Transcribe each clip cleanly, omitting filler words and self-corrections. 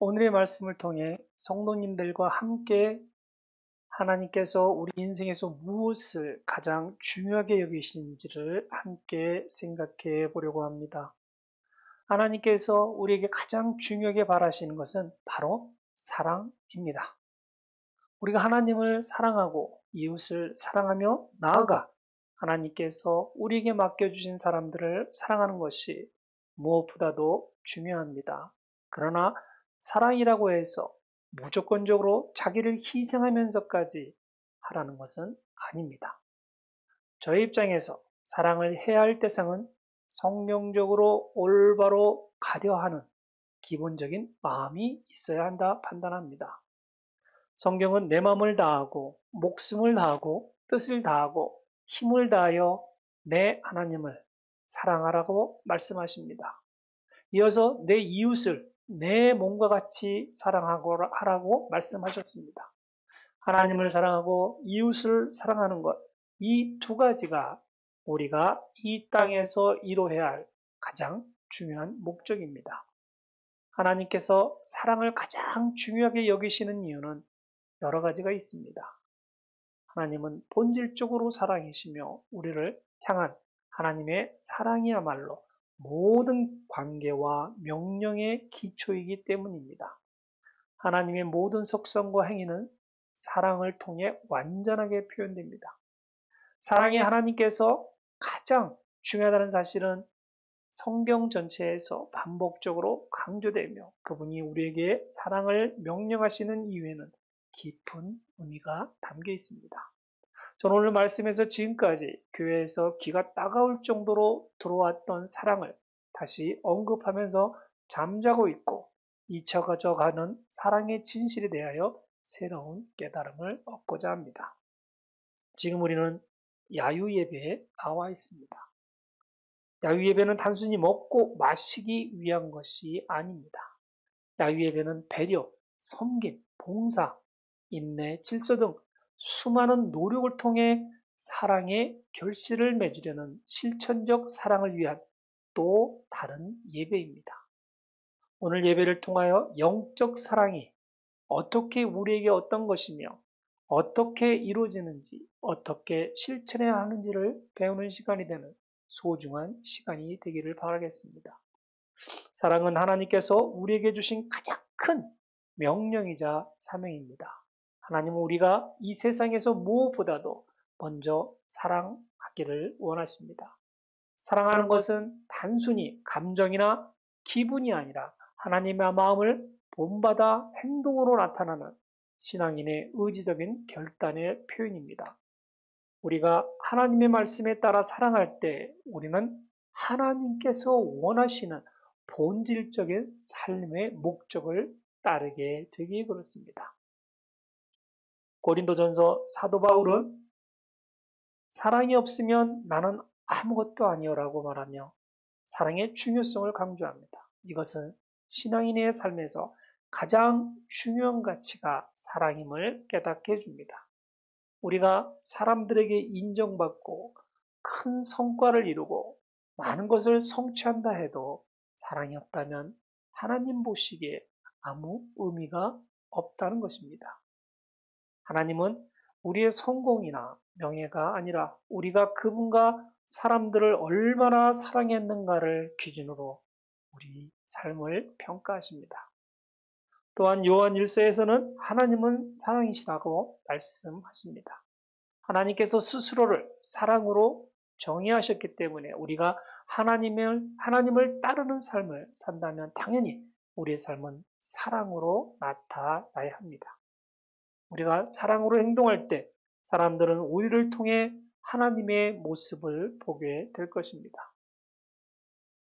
오늘의 말씀을 통해 성도님들과 함께 하나님께서 우리 인생에서 무엇을 가장 중요하게 여기시는지를 함께 생각해 보려고 합니다. 하나님께서 우리에게 가장 중요하게 바라시는 것은 바로 사랑입니다. 우리가 하나님을 사랑하고 이웃을 사랑하며 나아가 하나님께서 우리에게 맡겨주신 사람들을 사랑하는 것이 무엇보다도 중요합니다. 그러나 사랑이라고 해서 무조건적으로 자기를 희생하면서까지 하라는 것은 아닙니다. 저의 입장에서 사랑을 해야 할 대상은 성경적으로 올바로 가려 하는 기본적인 마음이 있어야 한다 판단합니다. 성경은 내 마음을 다하고 목숨을 다하고 뜻을 다하고 힘을 다하여 내 하나님을 사랑하라고 말씀하십니다. 이어서 내 이웃을 내 몸과 같이 사랑하라고 말씀하셨습니다. 하나님을 사랑하고 이웃을 사랑하는 것, 이 두 가지가 우리가 이 땅에서 이루어야 할 가장 중요한 목적입니다. 하나님께서 사랑을 가장 중요하게 여기시는 이유는 여러 가지가 있습니다. 하나님은 본질적으로 사랑이시며 우리를 향한 하나님의 사랑이야말로 모든 관계와 명령의 기초이기 때문입니다. 하나님의 모든 속성과 행위는 사랑을 통해 완전하게 표현됩니다. 사랑이 하나님께서 가장 중요하다는 사실은 성경 전체에서 반복적으로 강조되며 그분이 우리에게 사랑을 명령하시는 이유에는 깊은 의미가 담겨 있습니다. 저는 오늘 말씀에서 지금까지 교회에서 귀가 따가울 정도로 들어왔던 사랑을 다시 언급하면서 잠자고 있고 잊혀져 가는 사랑의 진실에 대하여 새로운 깨달음을 얻고자 합니다. 지금 우리는 야유 예배에 나와 있습니다. 야유 예배는 단순히 먹고 마시기 위한 것이 아닙니다. 야유 예배는 배려, 섬김, 봉사, 인내, 질서 등 수많은 노력을 통해 사랑의 결실을 맺으려는 실천적 사랑을 위한 또 다른 예배입니다. 오늘 예배를 통하여 영적 사랑이 어떻게 우리에게 어떤 것이며 어떻게 이루어지는지 어떻게 실천해야 하는지를 배우는 시간이 되는 소중한 시간이 되기를 바라겠습니다. 사랑은 하나님께서 우리에게 주신 가장 큰 명령이자 사명입니다. 하나님은 우리가 이 세상에서 무엇보다도 먼저 사랑하기를 원하십니다. 사랑하는 것은 단순히 감정이나 기분이 아니라 하나님의 마음을 본받아 행동으로 나타나는 신앙인의 의지적인 결단의 표현입니다. 우리가 하나님의 말씀에 따라 사랑할 때 우리는 하나님께서 원하시는 본질적인 삶의 목적을 따르게 되기 그렇습니다. 고린도전서 사도 바울은 사랑이 없으면 나는 아무것도 아니요라고 말하며 사랑의 중요성을 강조합니다. 이것은 신앙인의 삶에서 가장 중요한 가치가 사랑임을 깨닫게 해줍니다. 우리가 사람들에게 인정받고 큰 성과를 이루고 많은 것을 성취한다 해도 사랑이 없다면 하나님 보시기에 아무 의미가 없다는 것입니다. 하나님은 우리의 성공이나 명예가 아니라 우리가 그분과 사람들을 얼마나 사랑했는가를 기준으로 우리 삶을 평가하십니다. 또한 요한 1서에서는 하나님은 사랑이시라고 말씀하십니다. 하나님께서 스스로를 사랑으로 정의하셨기 때문에 우리가 하나님을 따르는 삶을 산다면 당연히 우리의 삶은 사랑으로 나타나야 합니다. 우리가 사랑으로 행동할 때 사람들은 우리를 통해 하나님의 모습을 보게 될 것입니다.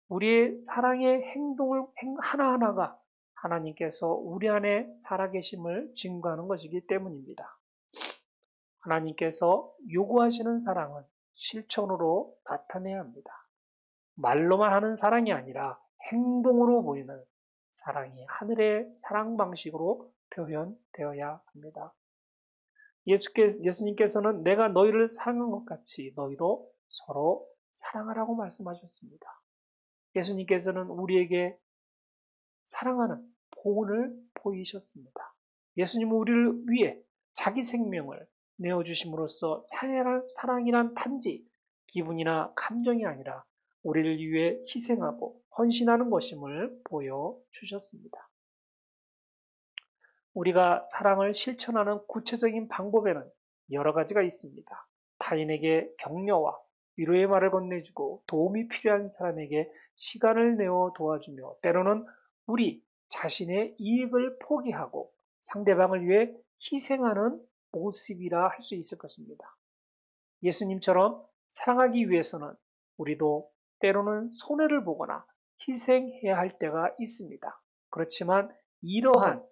우리의 사랑의 행동을 하나하나가 하나님께서 우리 안에 살아계심을 증거하는 것이기 때문입니다. 하나님께서 요구하시는 사랑은 실천으로 나타내야 합니다. 말로만 하는 사랑이 아니라 행동으로 보이는 사랑이 하늘의 사랑 방식으로 표현되어야 합니다. 예수님께서는 내가 너희를 사랑한 것 같이 너희도 서로 사랑하라고 말씀하셨습니다. 예수님께서는 우리에게 사랑하는 본을 보이셨습니다. 예수님은 우리를 위해 자기 생명을 내어주심으로써 사랑이란 단지 기분이나 감정이 아니라 우리를 위해 희생하고 헌신하는 것임을 보여주셨습니다. 우리가 사랑을 실천하는 구체적인 방법에는 여러 가지가 있습니다. 타인에게 격려와 위로의 말을 건네주고 도움이 필요한 사람에게 시간을 내어 도와주며 때로는 우리 자신의 이익을 포기하고 상대방을 위해 희생하는 모습이라 할 수 있을 것입니다. 예수님처럼 사랑하기 위해서는 우리도 때로는 손해를 보거나 희생해야 할 때가 있습니다. 그렇지만 이러한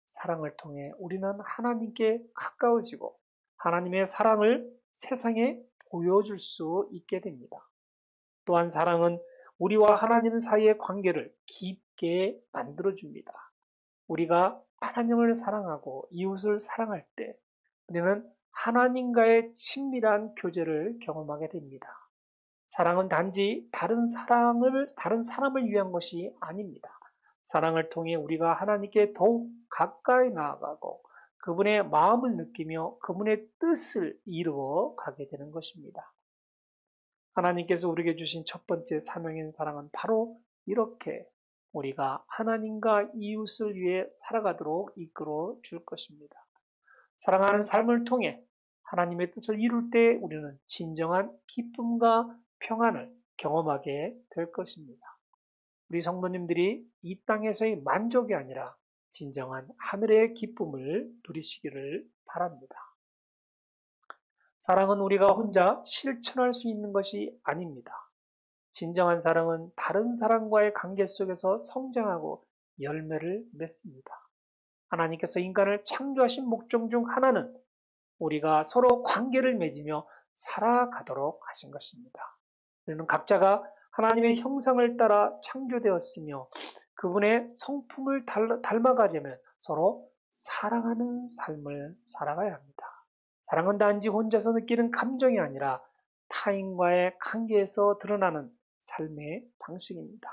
사랑을 통해 우리는 하나님께 가까워지고 하나님의 사랑을 세상에 보여줄 수 있게 됩니다. 또한 사랑은 우리와 하나님 사이의 관계를 깊게 만들어줍니다. 우리가 하나님을 사랑하고 이웃을 사랑할 때 우리는 하나님과의 친밀한 교제를 경험하게 됩니다. 사랑은 단지 다른 사람을 위한 것이 아닙니다. 사랑을 통해 우리가 하나님께 더욱 가까이 나아가고 그분의 마음을 느끼며 그분의 뜻을 이루어 가게 되는 것입니다. 하나님께서 우리에게 주신 첫 번째 사명인 사랑은 바로 이렇게 우리가 하나님과 이웃을 위해 살아가도록 이끌어 줄 것입니다. 사랑하는 삶을 통해 하나님의 뜻을 이룰 때 우리는 진정한 기쁨과 평안을 경험하게 될 것입니다. 우리 성도님들이 이 땅에서의 만족이 아니라 진정한 하늘의 기쁨을 누리시기를 바랍니다. 사랑은 우리가 혼자 실천할 수 있는 것이 아닙니다. 진정한 사랑은 다른 사람과의 관계 속에서 성장하고 열매를 맺습니다. 하나님께서 인간을 창조하신 목적 중 하나는 우리가 서로 관계를 맺으며 살아가도록 하신 것입니다. 우리는 각자가 하나님의 형상을 따라 창조되었으며 그분의 성품을 닮아가려면 서로 사랑하는 삶을 살아가야 합니다. 사랑은 단지 혼자서 느끼는 감정이 아니라 타인과의 관계에서 드러나는 삶의 방식입니다.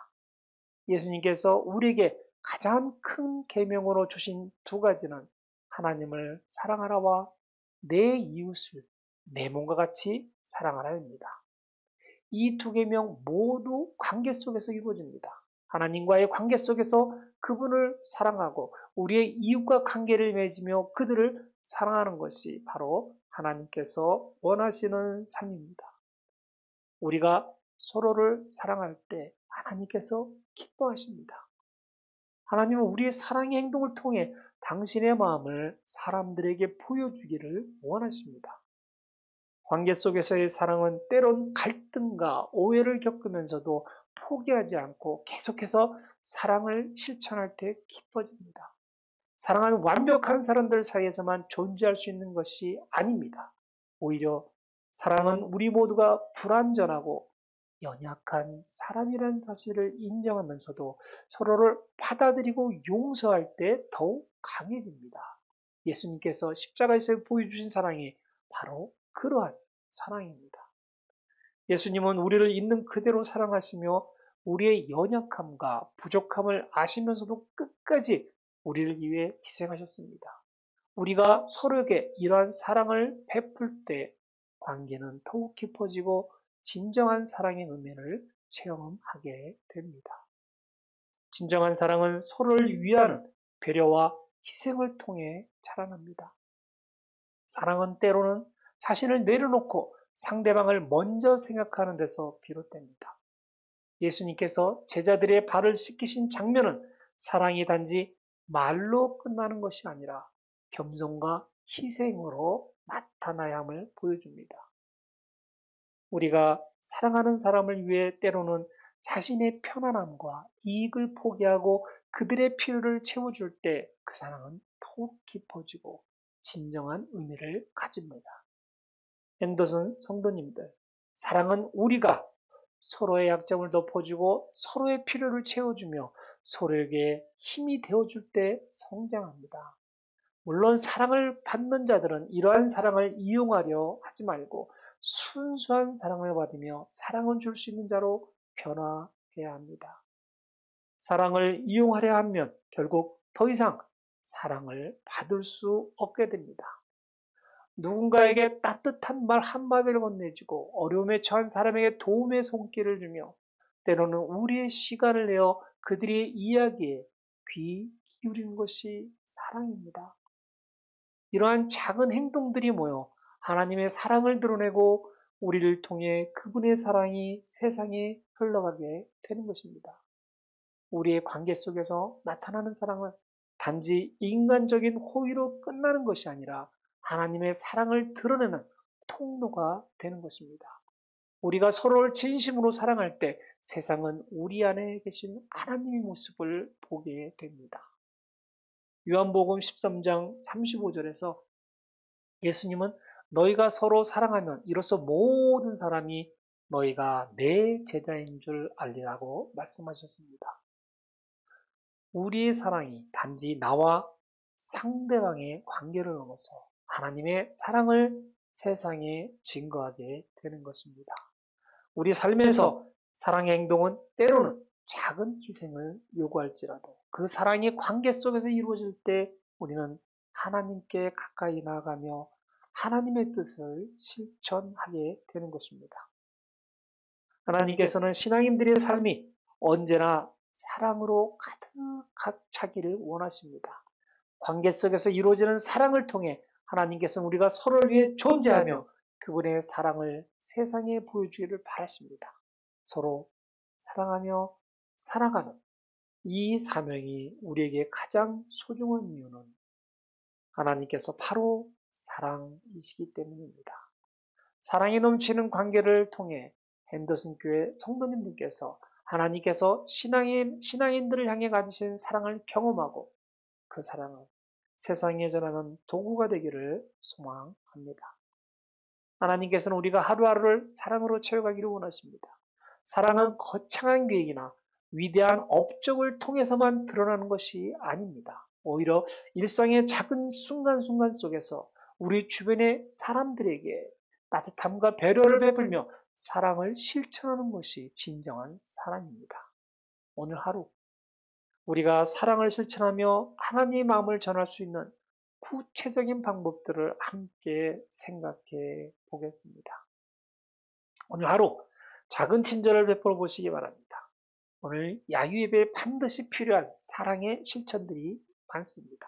예수님께서 우리에게 가장 큰 계명으로 주신 두 가지는 하나님을 사랑하라와 내 이웃을 내 몸과 같이 사랑하라입니다. 이 두 계명 모두 관계 속에서 이루어집니다. 하나님과의 관계 속에서 그분을 사랑하고 우리의 이웃과 관계를 맺으며 그들을 사랑하는 것이 바로 하나님께서 원하시는 삶입니다. 우리가 서로를 사랑할 때 하나님께서 기뻐하십니다. 하나님은 우리의 사랑의 행동을 통해 당신의 마음을 사람들에게 보여주기를 원하십니다. 관계 속에서의 사랑은 때론 갈등과 오해를 겪으면서도 포기하지 않고 계속해서 사랑을 실천할 때 기뻐집니다. 사랑은 완벽한 사람들 사이에서만 존재할 수 있는 것이 아닙니다. 오히려 사랑은 우리 모두가 불완전하고 연약한 사람이라는 사실을 인정하면서도 서로를 받아들이고 용서할 때 더욱 강해집니다. 예수님께서 십자가에서 보여주신 사랑이 바로 그러한 사랑입니다. 예수님은 우리를 있는 그대로 사랑하시며 우리의 연약함과 부족함을 아시면서도 끝까지 우리를 위해 희생하셨습니다. 우리가 서로에게 이러한 사랑을 베풀 때 관계는 더욱 깊어지고 진정한 사랑의 은혜를 체험하게 됩니다. 진정한 사랑은 서로를 위하는 배려와 희생을 통해 자라납니다. 사랑은 때로는 자신을 내려놓고 상대방을 먼저 생각하는 데서 비롯됩니다. 예수님께서 제자들의 발을 씻기신 장면은 사랑이 단지 말로 끝나는 것이 아니라 겸손과 희생으로 나타나야 함을 보여줍니다. 우리가 사랑하는 사람을 위해 때로는 자신의 편안함과 이익을 포기하고 그들의 필요를 채워줄 때 그 사랑은 더욱 깊어지고 진정한 의미를 가집니다. 엔더슨 성도님들, 사랑은 우리가 서로의 약점을 덮어주고 서로의 필요를 채워주며 서로에게 힘이 되어줄 때 성장합니다. 물론 사랑을 받는 자들은 이러한 사랑을 이용하려 하지 말고 순수한 사랑을 받으며 사랑을 줄 수 있는 자로 변화해야 합니다. 사랑을 이용하려 하면 결국 더 이상 사랑을 받을 수 없게 됩니다. 누군가에게 따뜻한 말 한마디를 건네주고 어려움에 처한 사람에게 도움의 손길을 주며 때로는 우리의 시간을 내어 그들의 이야기에 귀 기울이는 것이 사랑입니다. 이러한 작은 행동들이 모여 하나님의 사랑을 드러내고 우리를 통해 그분의 사랑이 세상에 흘러가게 되는 것입니다. 우리의 관계 속에서 나타나는 사랑은 단지 인간적인 호의로 끝나는 것이 아니라 하나님의 사랑을 드러내는 통로가 되는 것입니다. 우리가 서로를 진심으로 사랑할 때 세상은 우리 안에 계신 하나님의 모습을 보게 됩니다. 요한복음 13장 35절에서 예수님은 너희가 서로 사랑하면 이로써 모든 사람이 너희가 내 제자인 줄 알리라고 말씀하셨습니다. 우리의 사랑이 단지 나와 상대방의 관계를 넘어서 하나님의 사랑을 세상에 증거하게 되는 것입니다. 우리 삶에서 사랑의 행동은 때로는 작은 희생을 요구할지라도 그 사랑의 관계 속에서 이루어질 때 우리는 하나님께 가까이 나아가며 하나님의 뜻을 실천하게 되는 것입니다. 하나님께서는 신앙인들의 삶이 언제나 사랑으로 가득 차기를 원하십니다. 관계 속에서 이루어지는 사랑을 통해 하나님께서는 우리가 서로를 위해 존재하며 그분의 사랑을 세상에 보여주기를 바라십니다. 서로 사랑하며 살아가는 이 사명이 우리에게 가장 소중한 이유는 하나님께서 바로 사랑이시기 때문입니다. 사랑이 넘치는 관계를 통해 henderson 교회 성도님들께서 하나님께서 신앙인들을 향해 가지신 사랑을 경험하고 그 사랑을 세상에 전하는 도구가 되기를 소망합니다. 하나님께서는 우리가 하루하루를 사랑으로 채워가기를 원하십니다. 사랑은 거창한 계획이나 위대한 업적을 통해서만 드러나는 것이 아닙니다. 오히려 일상의 작은 순간순간 속에서 우리 주변의 사람들에게 따뜻함과 배려를 베풀며 사랑을 실천하는 것이 진정한 사랑입니다. 오늘 하루 우리가 사랑을 실천하며 하나님의 마음을 전할 수 있는 구체적인 방법들을 함께 생각해 보겠습니다. 오늘 하루 작은 친절을 베풀어 보시기 바랍니다. 오늘 야유 예배에 반드시 필요한 사랑의 실천들이 많습니다.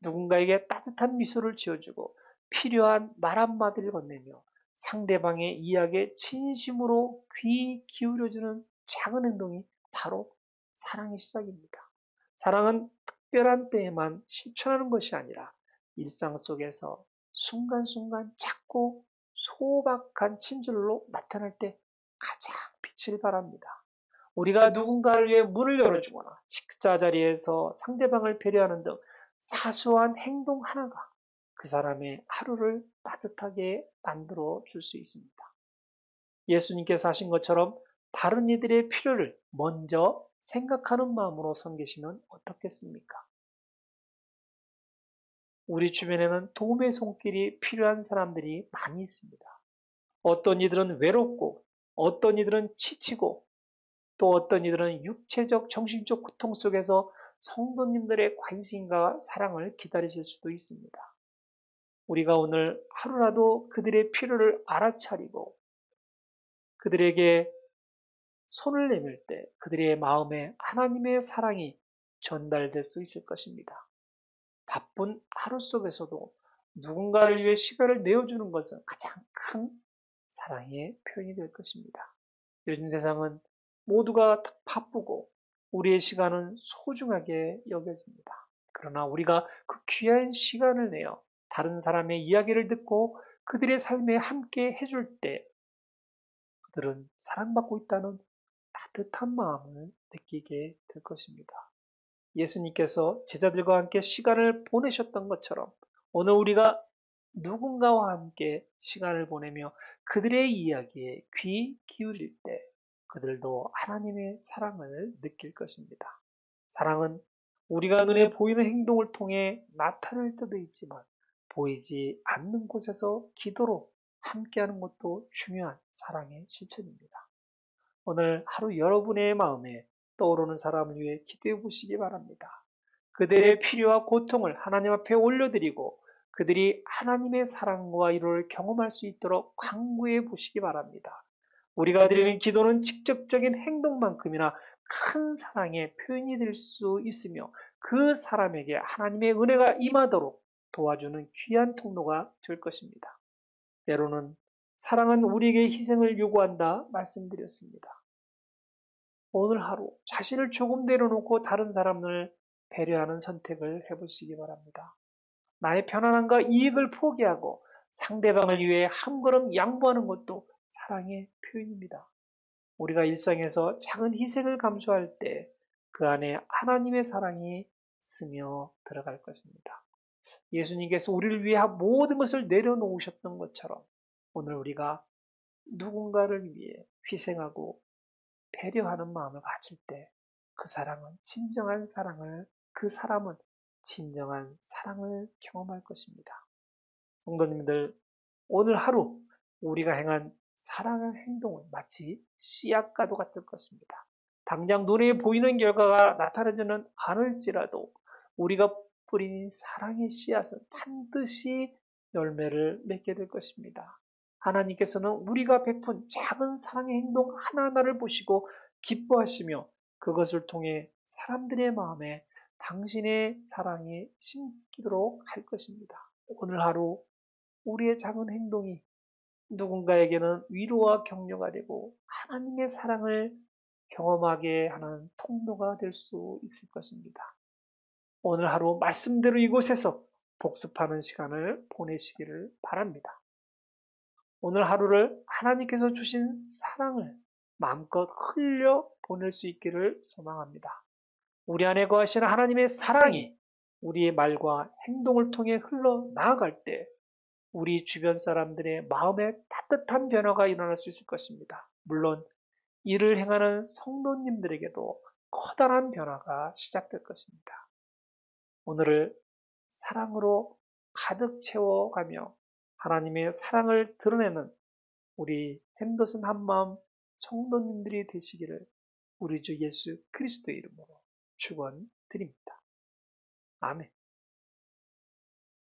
누군가에게 따뜻한 미소를 지어주고 필요한 말 한마디를 건네며 상대방의 이야기에 진심으로 귀 기울여주는 작은 행동이 바로 사랑의 시작입니다. 사랑은 특별한 때에만 실천하는 것이 아니라 일상 속에서 순간순간 작고 소박한 친절로 나타날 때 가장 빛을 발합니다. 우리가 누군가를 위해 문을 열어주거나 식사 자리에서 상대방을 배려하는 등 사소한 행동 하나가 그 사람의 하루를 따뜻하게 만들어 줄 수 있습니다. 예수님께서 하신 것처럼 다른 이들의 필요를 먼저 생각하는 마음으로 섬기시면 어떻겠습니까? 우리 주변에는 도움의 손길이 필요한 사람들이 많이 있습니다. 어떤 이들은 외롭고 어떤 이들은 지치고 또 어떤 이들은 육체적, 정신적 고통 속에서 성도님들의 관심과 사랑을 기다리실 수도 있습니다. 우리가 오늘 하루라도 그들의 필요를 알아차리고 그들에게 손을 내밀 때 그들의 마음에 하나님의 사랑이 전달될 수 있을 것입니다. 바쁜 하루 속에서도 누군가를 위해 시간을 내어주는 것은 가장 큰 사랑의 표현이 될 것입니다. 요즘 세상은 모두가 바쁘고 우리의 시간은 소중하게 여겨집니다. 그러나 우리가 그 귀한 시간을 내어 다른 사람의 이야기를 듣고 그들의 삶에 함께 해줄 때 그들은 사랑받고 있다는 따뜻한 마음을 느끼게 될 것입니다. 예수님께서 제자들과 함께 시간을 보내셨던 것처럼 오늘 우리가 누군가와 함께 시간을 보내며 그들의 이야기에 귀 기울일 때 그들도 하나님의 사랑을 느낄 것입니다. 사랑은 우리가 눈에 보이는 행동을 통해 나타날 때도 있지만 보이지 않는 곳에서 기도로 함께하는 것도 중요한 사랑의 실천입니다. 오늘 하루 여러분의 마음에 떠오르는 사람을 위해 기도해 보시기 바랍니다. 그들의 필요와 고통을 하나님 앞에 올려드리고 그들이 하나님의 사랑과 위로를 경험할 수 있도록 간구해 보시기 바랍니다. 우리가 드리는 기도는 직접적인 행동만큼이나 큰 사랑의 표현이 될 수 있으며 그 사람에게 하나님의 은혜가 임하도록 도와주는 귀한 통로가 될 것입니다. 때로는 사랑은 우리에게 희생을 요구한다 말씀드렸습니다. 오늘 하루 자신을 조금 내려놓고 다른 사람을 배려하는 선택을 해보시기 바랍니다. 나의 편안함과 이익을 포기하고 상대방을 위해 한 걸음 양보하는 것도 사랑의 표현입니다. 우리가 일상에서 작은 희생을 감수할 때 그 안에 하나님의 사랑이 스며 들어갈 것입니다. 예수님께서 우리를 위해 모든 것을 내려놓으셨던 것처럼 오늘 우리가 누군가를 위해 희생하고 배려하는 마음을 가질 때 그 사람은 진정한 사랑을 경험할 것입니다. 성도님들, 오늘 하루 우리가 행한 사랑의 행동은 마치 씨앗과도 같을 것입니다. 당장 눈에 보이는 결과가 나타나지는 않을지라도 우리가 뿌린 사랑의 씨앗은 반드시 열매를 맺게 될 것입니다. 하나님께서는 우리가 베푼 작은 사랑의 행동 하나하나를 보시고 기뻐하시며 그것을 통해 사람들의 마음에 당신의 사랑이 심기도록 할 것입니다. 오늘 하루 우리의 작은 행동이 누군가에게는 위로와 격려가 되고 하나님의 사랑을 경험하게 하는 통로가 될 수 있을 것입니다. 오늘 하루 말씀대로 이곳에서 복습하는 시간을 보내시기를 바랍니다. 오늘 하루를 하나님께서 주신 사랑을 마음껏 흘려 보낼 수 있기를 소망합니다. 우리 안에 거하시는 하나님의 사랑이 우리의 말과 행동을 통해 흘러나아갈 때 우리 주변 사람들의 마음에 따뜻한 변화가 일어날 수 있을 것입니다. 물론 이를 행하는 성도님들에게도 커다란 변화가 시작될 것입니다. 오늘을 사랑으로 가득 채워가며 하나님의 사랑을 드러내는 우리 핸더슨 한마음 성도님들이 되시기를 우리 주 예수 그리스도의 이름으로 축원드립니다. 아멘.